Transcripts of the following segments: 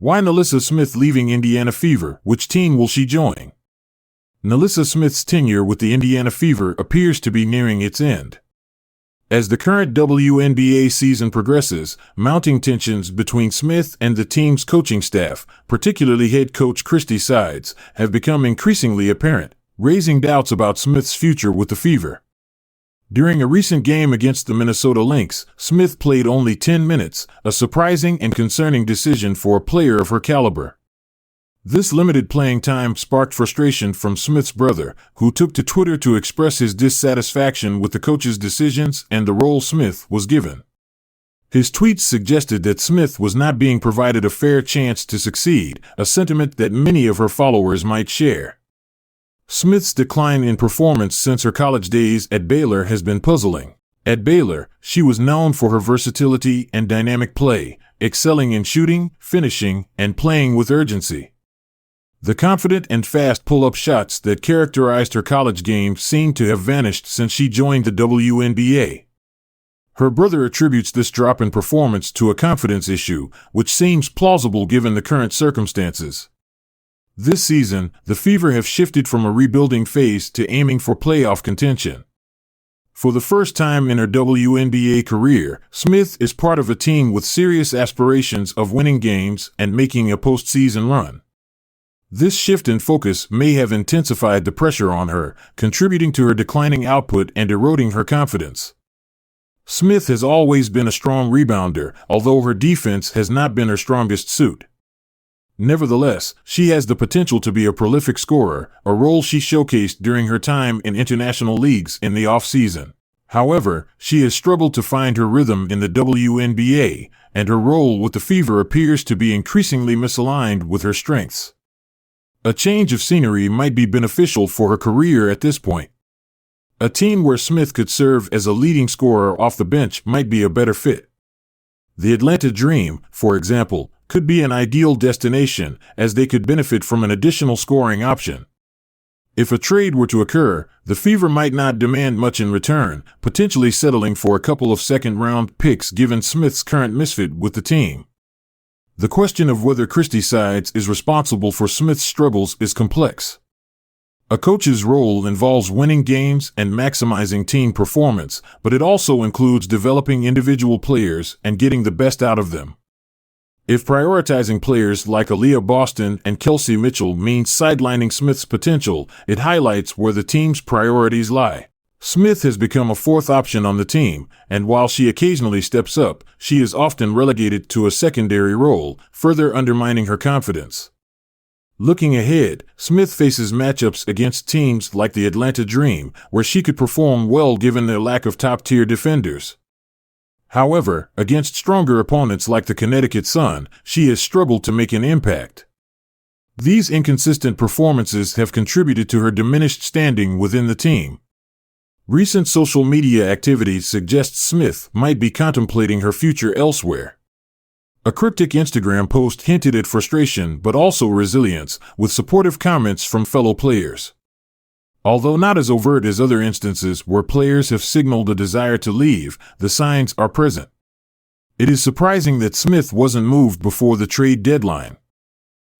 Why Nalyssa Smith leaving Indiana Fever? Which team will she join? Nalyssa Smith's tenure with the Indiana Fever appears to be nearing its end. As the current WNBA season progresses, mounting tensions between Smith and the team's coaching staff, particularly head coach Christy Sides, have become increasingly apparent, raising doubts about Smith's future with the Fever. During a recent game against the Minnesota Lynx, Smith played only 10 minutes, a surprising and concerning decision for a player of her caliber. This limited playing time sparked frustration from Smith's brother, who took to Twitter to express his dissatisfaction with the coach's decisions and the role Smith was given. His tweets suggested that Smith was not being provided a fair chance to succeed, a sentiment that many of her followers might share. Smith's decline in performance since her college days at Baylor has been puzzling. At Baylor, she was known for her versatility and dynamic play, excelling in shooting, finishing, and playing with urgency. The confident and fast pull-up shots that characterized her college game seem to have vanished since she joined the WNBA. Her brother attributes this drop in performance to a confidence issue, which seems plausible given the current circumstances. This season, the Fever have shifted from a rebuilding phase to aiming for playoff contention. For the first time in her WNBA career, Smith is part of a team with serious aspirations of winning games and making a postseason run. This shift in focus may have intensified the pressure on her, contributing to her declining output and eroding her confidence. Smith has always been a strong rebounder, although her defense has not been her strongest suit. Nevertheless, she has the potential to be a prolific scorer, a role she showcased during her time in international leagues in the off-season. However, she has struggled to find her rhythm in the WNBA, and her role with the Fever appears to be increasingly misaligned with her strengths. A change of scenery might be beneficial for her career at this point. A team where Smith could serve as a leading scorer off the bench might be a better fit. The Atlanta Dream, for example, could be an ideal destination, as they could benefit from an additional scoring option. If a trade were to occur, the Fever might not demand much in return, potentially settling for a couple of second-round picks given Smith's current misfit with the team. The question of whether Christy Sides is responsible for Smith's struggles is complex. A coach's role involves winning games and maximizing team performance, but it also includes developing individual players and getting the best out of them. If prioritizing players like Aaliyah Boston and Kelsey Mitchell means sidelining Smith's potential, it highlights where the team's priorities lie. Smith has become a fourth option on the team, and while she occasionally steps up, she is often relegated to a secondary role, further undermining her confidence. Looking ahead, Smith faces matchups against teams like the Atlanta Dream, where she could perform well given their lack of top-tier defenders. However, against stronger opponents like the Connecticut Sun, she has struggled to make an impact. These inconsistent performances have contributed to her diminished standing within the team. Recent social media activities suggest Smith might be contemplating her future elsewhere. A cryptic Instagram post hinted at frustration but also resilience, with supportive comments from fellow players. Although not as overt as other instances where players have signaled a desire to leave, the signs are present. It is surprising that Smith wasn't moved before the trade deadline.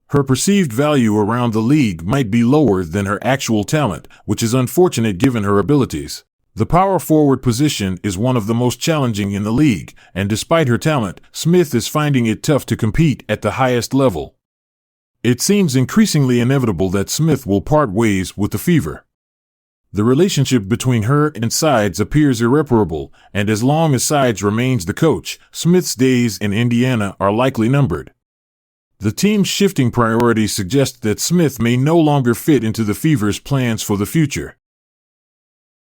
Her perceived value around the league might be lower than her actual talent, which is unfortunate given her abilities. The power forward position is one of the most challenging in the league, and despite her talent, Smith is finding it tough to compete at the highest level. It seems increasingly inevitable that Smith will part ways with the Fever. The relationship between her and Sides appears irreparable, and as long as Sides remains the coach, Smith's days in Indiana are likely numbered. The team's shifting priorities suggest that Smith may no longer fit into the Fever's plans for the future.